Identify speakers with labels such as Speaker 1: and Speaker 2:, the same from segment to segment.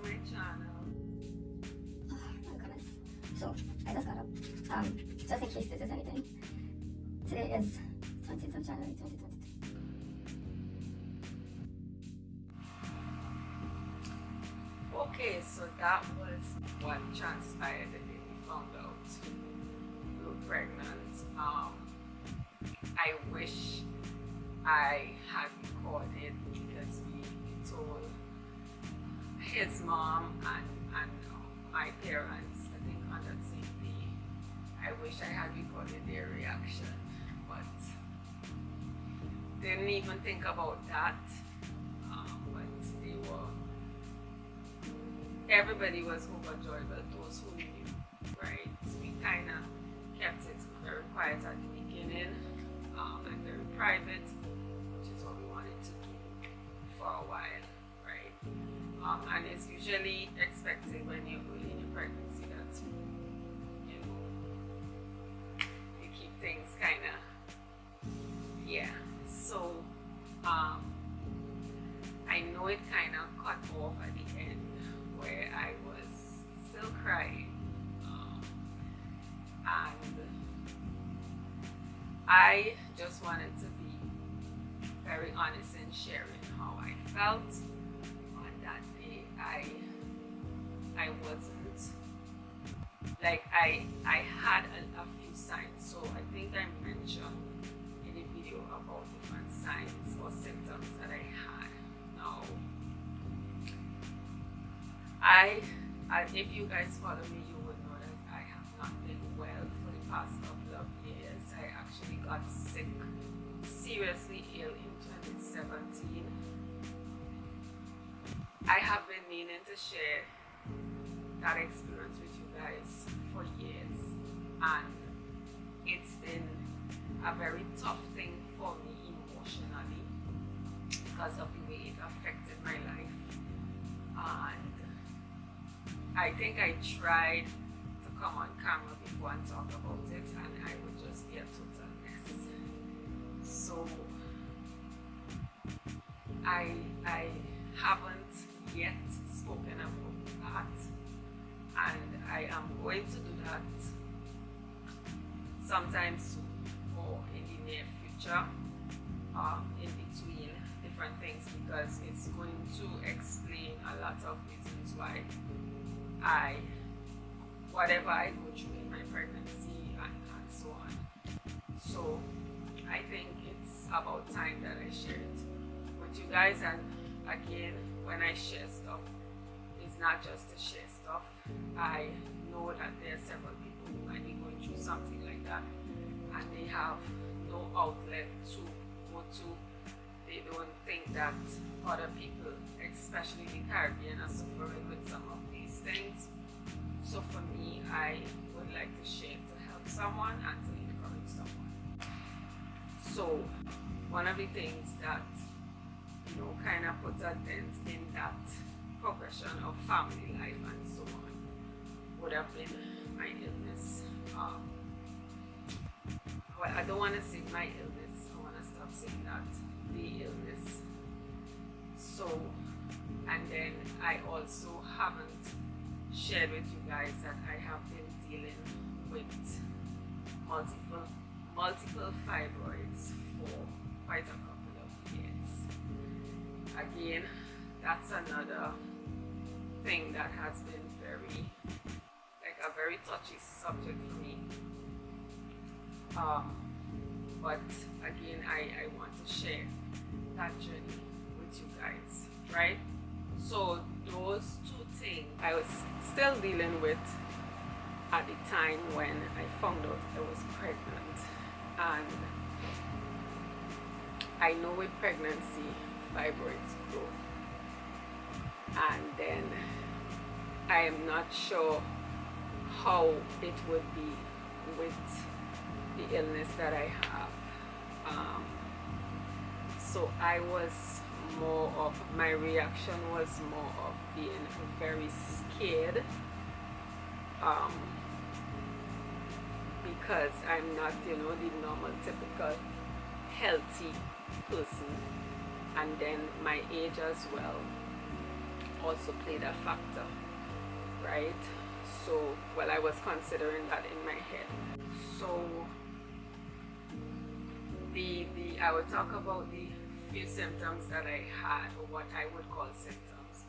Speaker 1: my channel.
Speaker 2: Oh my goodness. So, I just got up. Just in case this is anything. Today is 20th of January 2022.
Speaker 1: Okay, so that was what transpired the day we found out we were pregnant. I wish I had recorded because we told his mom and my parents, I think on that same day. I wish I had recorded their reaction, but they didn't even think about that. But they were, everybody was overjoyed, but those who knew, right? So we kind of kept it very quiet at the beginning and very private, which is what we wanted to do for a while, right? And it's usually expected when you're early in your pregnancy that you know you keep things kind of, yeah. So I know it kind of cut off at the end where I was still crying, and I just wanted to be very honest in sharing how I felt on that day. I wasn't like I had a few signs, so I think I mentioned in the video about different signs or symptoms that I had. Now, if you guys follow me, you would know that I have not been well for the past couple of years. I actually got sick, seriously ill in 2017. I have been meaning to share that experience with you guys for years, and it's been a very tough thing for me emotionally because of the way it affected my life. And I think I tried to come on camera before and talk about it, and I would just be a total mess. So I haven't yet spoken about that, and I am going to do that sometime soon or in the near future, in between different things, because it's going to explain a lot of reasons why whatever I go through in my pregnancy and so on. So I think it's about time that I share it with you guys. And again, when I share stuff, it's not just to share stuff. I know that there are several people who might be going through something like that and they have no outlet to go to. They don't think that other people, especially the Caribbean, are suffering with some of these things. So for me, I would like to share to help someone and to encourage someone. So one of the things that kind of put a dent in that progression of family life and so on would have been my illness. Well, I don't want to say my illness. I want to stop saying that. The illness. So, and then I also haven't shared with you guys that I have been dealing with multiple fibroids for quite a couple of years. Again, that's another thing that has been a very touchy subject for me. But again, I want to share that journey with you guys, right? So those two things I was still dealing with at the time when I found out I was pregnant. And I know with pregnancy, fibroids grow. And then I am not sure how it would be with the illness that I have. So I was my reaction was more of being very scared, because I'm not, the normal typical healthy person, and then my age as well. also played a factor, right? So, well, I was considering that in my head. So, I would talk about the few symptoms that I had, or what I would call symptoms.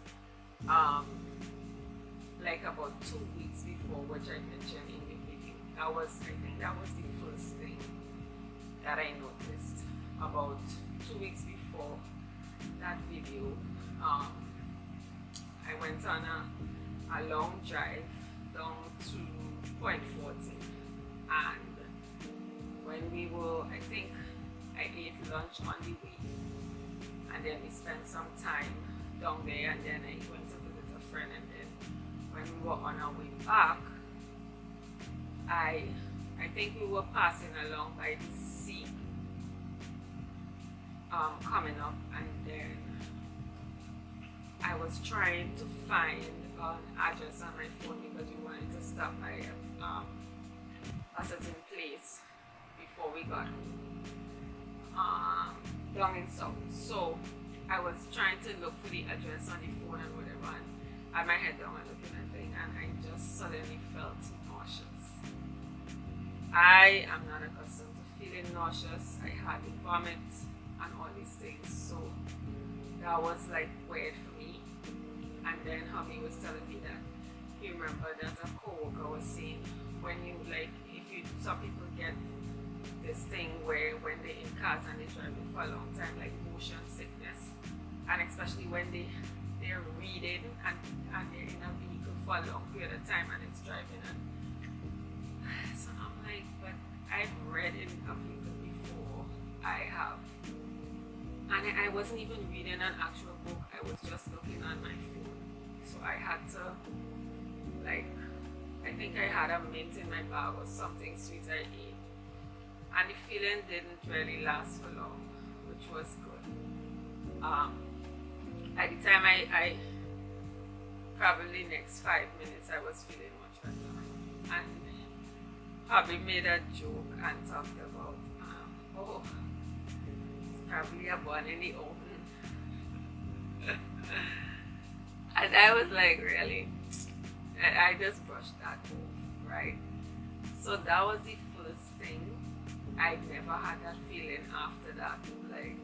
Speaker 1: Like about 2 weeks before, which I mentioned in the video. I think that was the first thing that I noticed. About 2 weeks before that video, I went on a long drive down to Point 14, and when we were, I think I ate lunch on the way, and then we spent some time down there, and then I went to visit a friend, and then when we were on our way back, I think we were passing along by the sea, coming up, and then I was trying to find an address on my phone because we wanted to stop by a certain place before we got down in South. So I was trying to look for the address on the phone and whatever, and I had my head down and looking at thing, and I just suddenly felt nauseous. I am not accustomed to feeling nauseous. I had to vomit and all these things, so that was like weird for me. And then Hubby was telling me that he remembered that a co-worker was saying when you some people get this thing where when they're in cars and they're driving for a long time, like motion sickness, and especially when they're reading and they're in a vehicle for a long period of time and it's driving, and so I'm like, but I've read in a vehicle before. And I wasn't even reading an actual book, I was just looking on my phone. So I had to, like, I think I had a mint in my bag or something sweet I ate. And the feeling didn't really last for long, which was good. At the time, I probably next 5 minutes, I was feeling much better. And Hubby made a joke and talked about, it's probably a bun in the oven. And I was like, really? And I just brushed that off, right? So that was the first thing. I never had that feeling after that, like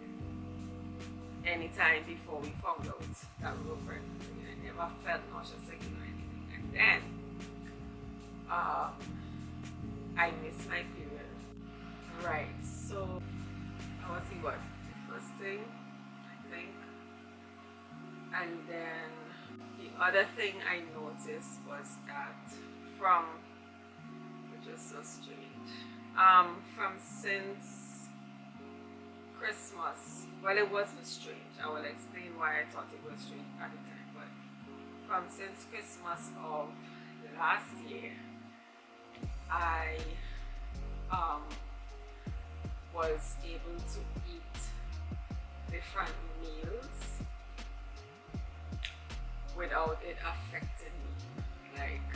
Speaker 1: anytime before we found out that we were pregnant. I never felt nauseous again or anything. And then I missed my period. Right, so I was the first thing, I think. And then the other thing I noticed was that which was so strange, from since Christmas, well, it wasn't strange. I will explain why I thought it was strange at the time, but from since Christmas of last year, I was able to eat different meals without it affecting me. Like,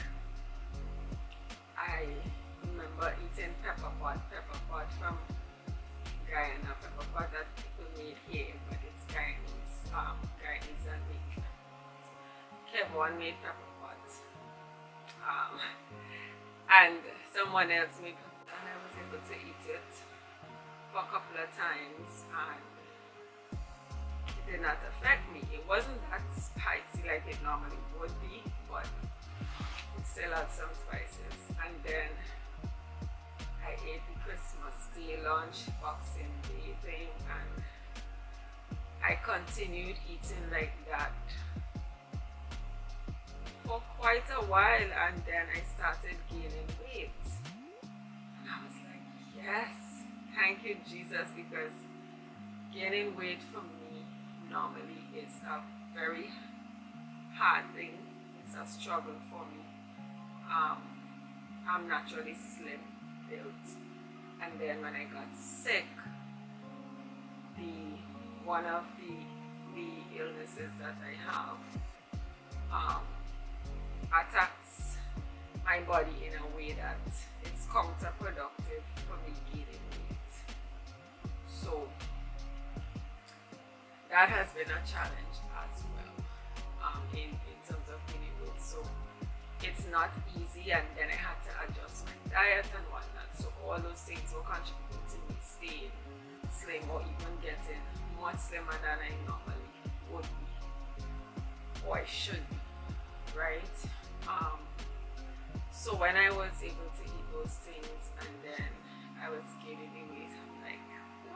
Speaker 1: I remember eating pepper pot from Guyana, pepper pot that people made here, but it's Guyanese and made. Kevin made pepper pot, and someone else made pepper pot, and I was able to eat it for a couple of times, and it did not affect me. It wasn't that spicy like it normally would be, but it still had some spices. And then I ate the Christmas Day lunch, Boxing Day thing, and I continued eating like that for quite a while, and then I started gaining weight. And I was like, yes, thank you, Jesus, because gaining weight for me normally is a very hard thing. It's a struggle for me. I'm naturally slim built, and then when I got sick, one of the illnesses that I have attacks my body in a way that it's counterproductive for me gaining weight. So that has been a challenge as well, in it's not easy, and then I had to adjust my diet and whatnot. So all those things were contributing to me staying slim or even getting much slimmer than I normally would be or I should be, right? So when I was able to eat those things and then I was gaining the weight, I'm like,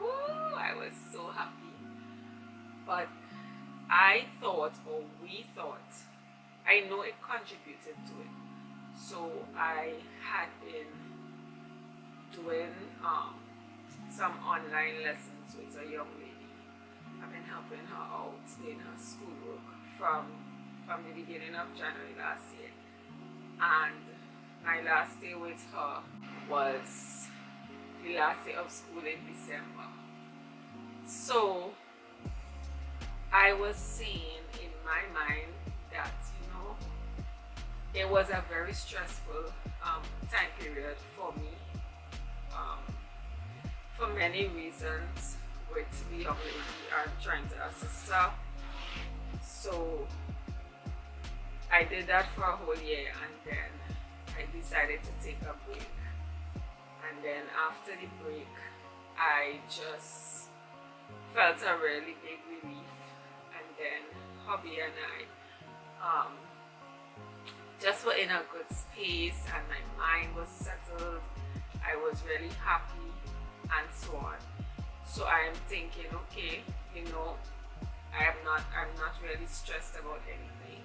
Speaker 1: woo, I was so happy. But I thought, or we thought, I know it contributed to it. So I had been doing some online lessons with a young lady. I've been helping her out in her schoolwork from the beginning of January last year. And my last day with her was the last day of school in December. So I was seeing in my mind that, it was a very stressful time period for me, for many reasons, with the young lady and trying to assist her. So I did that for a whole year, and then I decided to take a break. And then after the break, I just felt a really big relief. And then hubby and I just were in a good space, and my mind was settled. I was really happy and so on. So I am thinking, okay, I'm not really stressed about anything.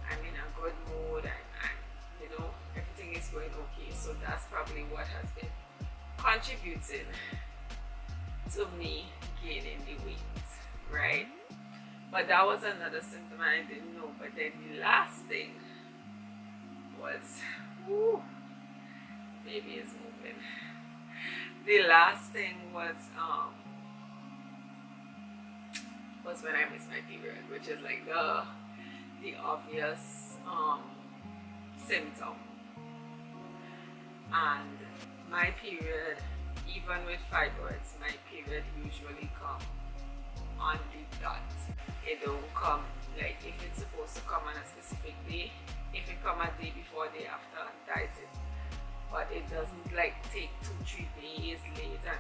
Speaker 1: I'm in a good mood, and everything is going okay. So that's probably what has been contributing to me gaining the weight, right? But that was another symptom I didn't know. But then the last thing was, baby is moving. The last thing was when I missed my period, which is like the obvious symptom. And my period, even with fibroids, my period usually come on the dot. It don't come like if it's supposed to come on a specific day. If it come a day before, day after, that's it. But it doesn't like take 2-3 days later.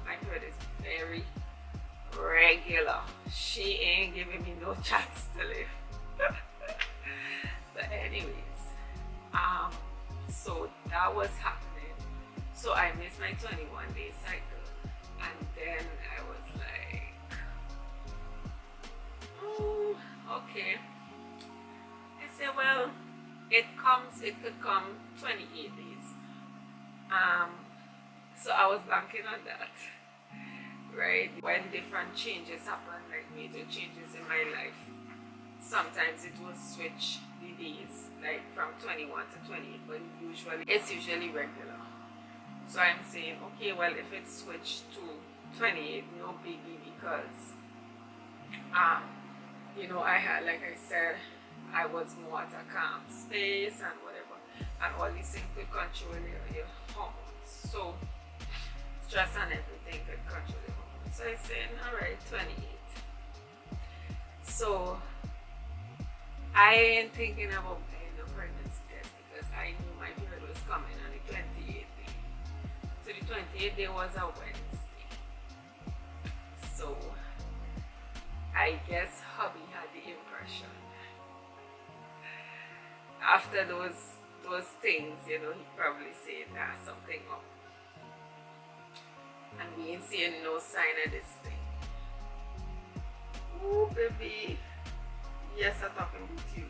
Speaker 1: My period is very regular. She ain't giving me no chance to live. But anyways, so that was happening. So I missed my 21-day cycle, and then I was like, okay. I said, well, it could come 28 days. So I was banking on that, right? When different changes happen, like major changes in my life, sometimes it will switch the days, like from 21 to 28, but it's usually regular. So I'm saying, okay, well, if it switched to 28, no biggie, because I had, like I said, I was more at a calm space and whatever, and all these things could control your hormones. So stress and everything could control your hormones. So I said, all right, 28. So I ain't thinking about paying a pregnancy test, because I knew my period was coming on the 28th day. So the 28th day was a Wednesday. So I guess hubby had the impression, after those things, he probably said, something up. And we ain't seeing no sign of this thing. Ooh, baby. Yes, I'm talking with you.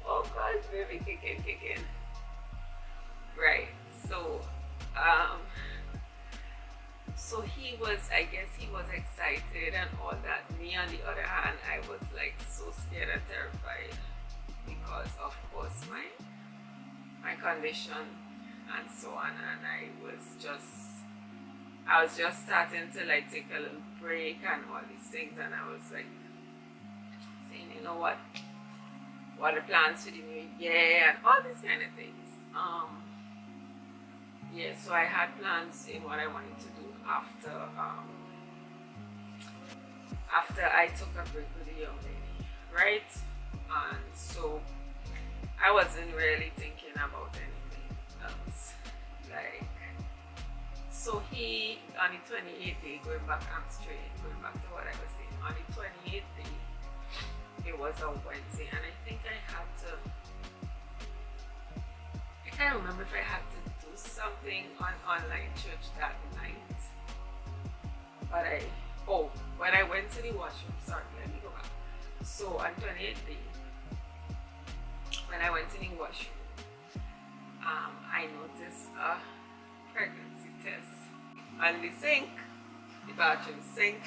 Speaker 1: Oh gosh, baby, kicking. Right. So he was, I guess he was excited and all that. Me, on the other hand, I was like so scared and terrified, because of course my condition and so on, and I was just starting to like take a little break and all these things, and I was like saying, what are the plans for the new year and all these kind of things. So I had plans in what I wanted to do after I took a break with the young lady, right? And so I wasn't really thinking about anything else. Like, so he, on the 28th day, going back, I'm straight, going back to what I was saying, on the 28th day, it was a Wednesday, and I think I had to, I can't remember if I had to do something on online church that night, but when I went to the washroom, sorry, let me go back. So on 28th day, when I went to the washroom, I noticed a pregnancy test on the sink, the bathroom sink.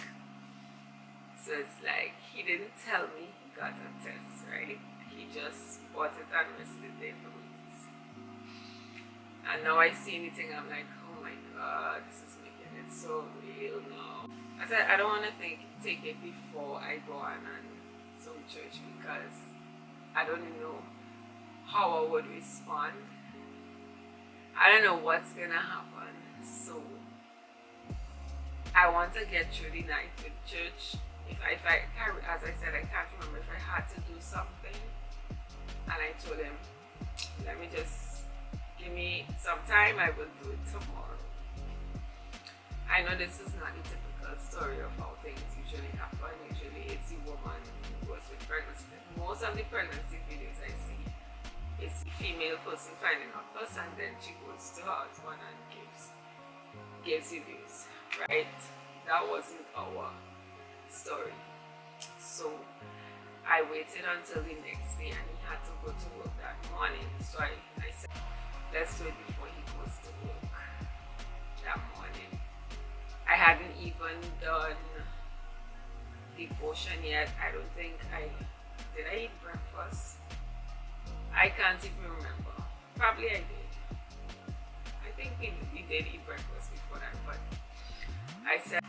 Speaker 1: So it's like, he didn't tell me he got a test, right? He just bought it and rested there for me to see. And now I see anything, I'm like, oh my god, this is making it so real now. I said, I don't want to take it before I go on and some church, because I don't know how I would respond. I don't know what's gonna happen. So I want to get through the night with church. If I as I said, I can't remember if I had to do something, and I told him, let me just give me some time, I will do it tomorrow. I know this is not the typical story of how things usually happen. Usually it's the woman who goes with pregnancy. Most of the pregnancy videos I see is the female person finding out first, and then she goes to her husband and gives the news, right? That wasn't our story. So I waited until the next day, and he had to go to work that morning. So I said, let's do it before he goes to work that morning. I hadn't even done devotion yet. I don't think did I eat breakfast? I can't even remember. Probably I did. I think we did eat breakfast before that, but I said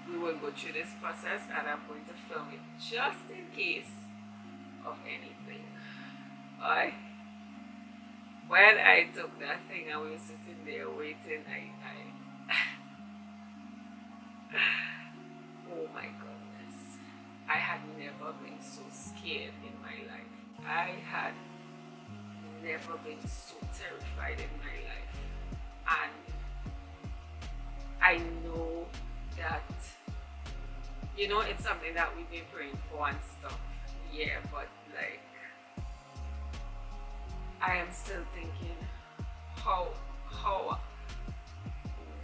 Speaker 1: we will go through this process, and I'm going to film it just in case of anything. When I took that thing and we were sitting there waiting, oh my goodness, I had never been so scared in my life. I had never been so terrified in my life, and I know that, you know, it's something that we've been praying for and stuff, yeah, but like, I am still thinking,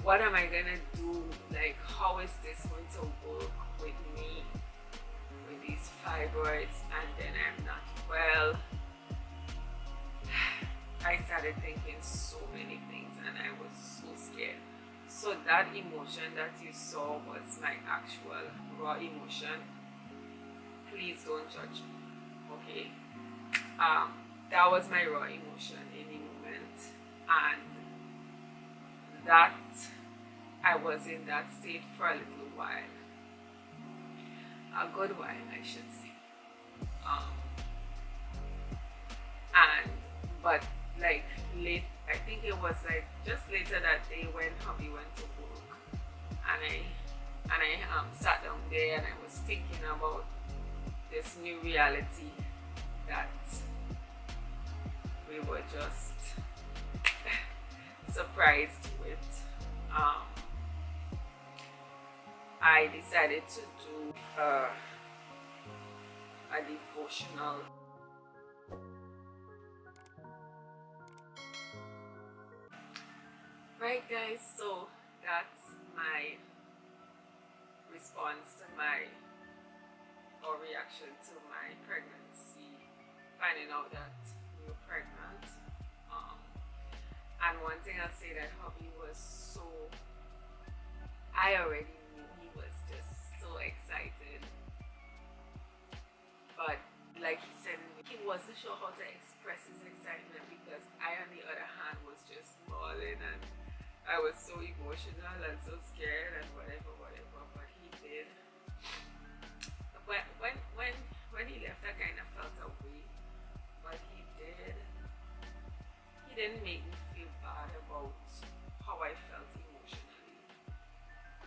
Speaker 1: what am I gonna do? Like, how is this going to work with me, with these fibroids, and then I'm not well? I started thinking so many things, and I was so scared. So that emotion that you saw was my actual raw emotion. Please don't judge me, okay? That was my raw emotion in the moment, and that I was in that state for a little while, a good while, I should say. But like late, I think it was like just later that day when hubby went to work, and I sat down there and I was thinking about this new reality that we were just surprised with. I decided to do a devotional. Right guys, so that's my response to reaction to my pregnancy, finding out that we were pregnant. And one thing I'll say, that hubby was so, I already knew he was just so excited, but like he said, he wasn't sure how to express his excitement, because I, on the other hand, was just bawling, and I was so emotional and so scared and whatever, but he did. When he left, I kind of felt away, but he didn't make me feel bad about how I felt emotionally.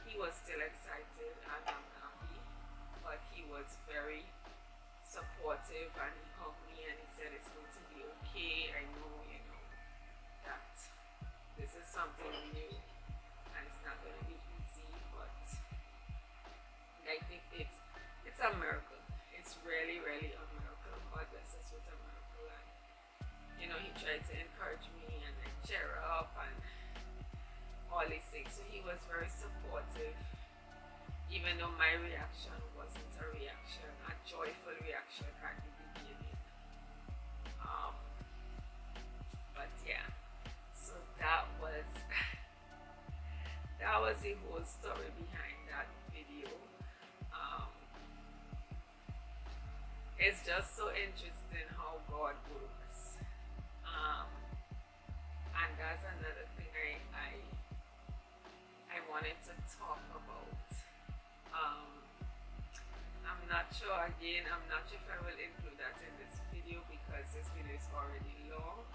Speaker 1: He was still excited and I'm happy, but he was very supportive, and he hugged me and he said it's going to be okay. okay, I know, that this is something new and it's not going to be easy, but I think it's a miracle. It's really, really a miracle. God bless us with a miracle. And he tried to encourage me and like cheer up and all these things. So he was very supportive, even though my reaction wasn't a joyful reaction at the beginning. But yeah, so that was the whole story behind that video. It's just so interesting how God works. And that's another thing I wanted to talk about. I'm not sure if I will include that in this video because this video is already long.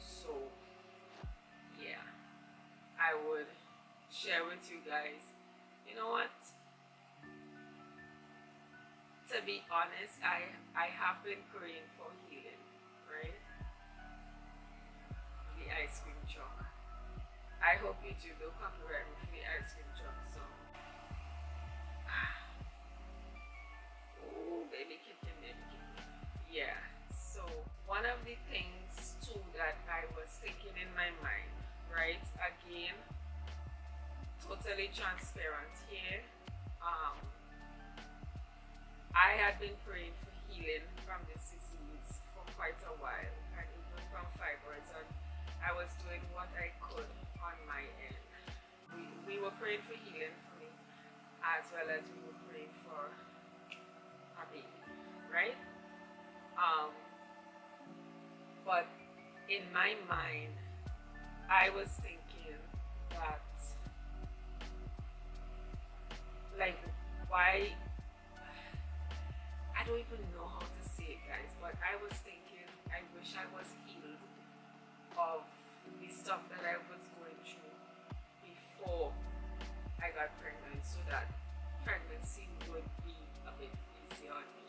Speaker 1: So yeah, I would share with you guys, you know what? To be honest, I have been praying for healing, right? The ice cream truck. I hope YouTube will copyright me for the ice cream truck song. Oh, baby kicking, baby kicking. Yeah. So one of the things too that I was thinking in my mind, right? Again, totally transparent here. I had been praying for healing from this disease for quite a while, and even from fibroids, and I was doing what I could on my end. We were praying for healing for me, as well as we were praying for a baby, right? But in my mind, I was thinking that, like, why? I don't even know how to say it, guys, but I was thinking, I wish I was healed of the stuff that I was going through before I got pregnant, so that pregnancy would be a bit easier on me.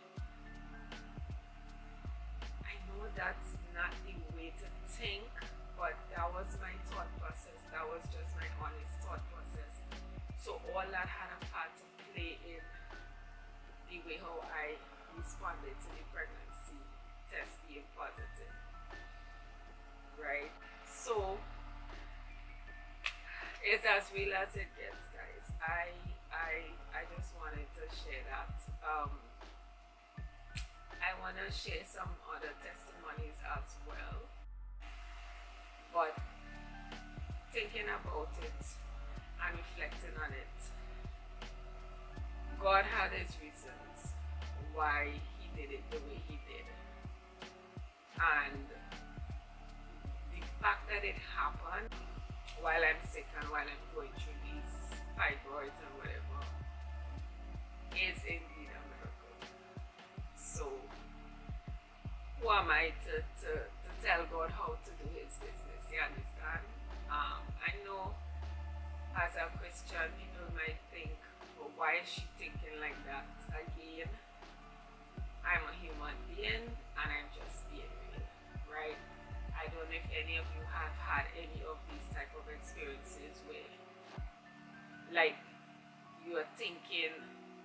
Speaker 1: I know that's not the way to think, but that was my thought process. That was just my honest thought process. So all that had a part to play in the way how I responded to the pregnancy test being positive, right? So it's as real as it gets, guys. I just wanted to share that. I want to share some other testimonies as well, but thinking about it and reflecting on it, God had his reasons why he did it the way he did. And the fact that it happened while I'm sick and while I'm going through these fibroids and whatever is indeed a miracle. So who am I to tell God how to do his business? You understand? I know as a Christian, people might think, well, why is she thinking like that? Again, I'm a human being and I'm just being real, right? I don't know if any of you have had any of these type of experiences where, like, you are thinking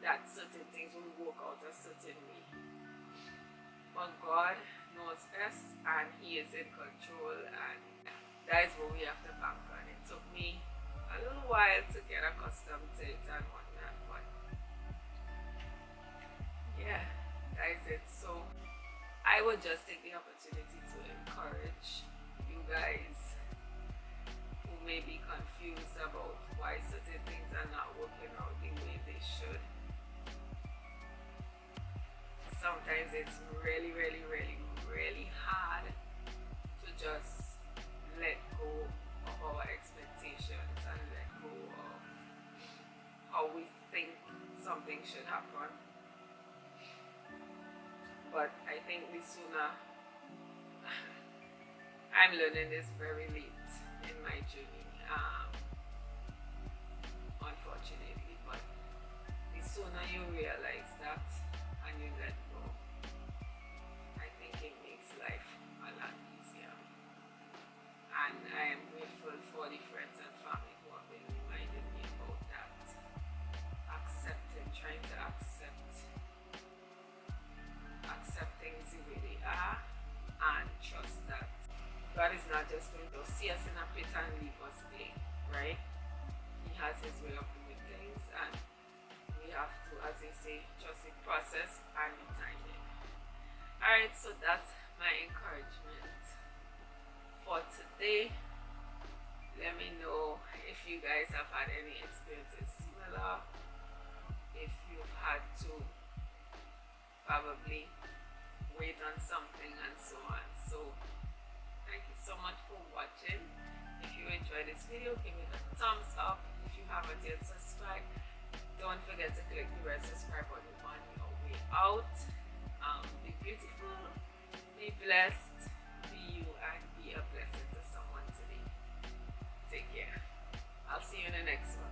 Speaker 1: that certain things will work out a certain way. But God knows best and he is in control, and that is what we have to bank on. It took me a little while to get accustomed to it and whatnot, but yeah, that is it. So I would just take the opportunity to encourage you guys who may be confused about why certain things are not working out the way they should. Sometimes it's really, really, really, really hard to just let go of our expectations and let go of how we think something should happen. But I think the sooner I'm learning this very late in my journey, unfortunately, but the sooner you realize that and you let go, I think it makes life a lot God is not just going to see us in a pit and leave us there, right? He has his way of doing things, and we have to, as they say, trust the process and the timing. Alright, so that's my encouragement for today. Let me know if you guys have had any experiences similar, if you've had to probably wait on something and so on. So thank you so much for watching. If you enjoyed this video, give me a thumbs up. If you haven't yet subscribed, don't forget to click the red subscribe button on your way out. Be beautiful, be blessed, be you, and be a blessing to someone today. Take care. I'll see you in the next one.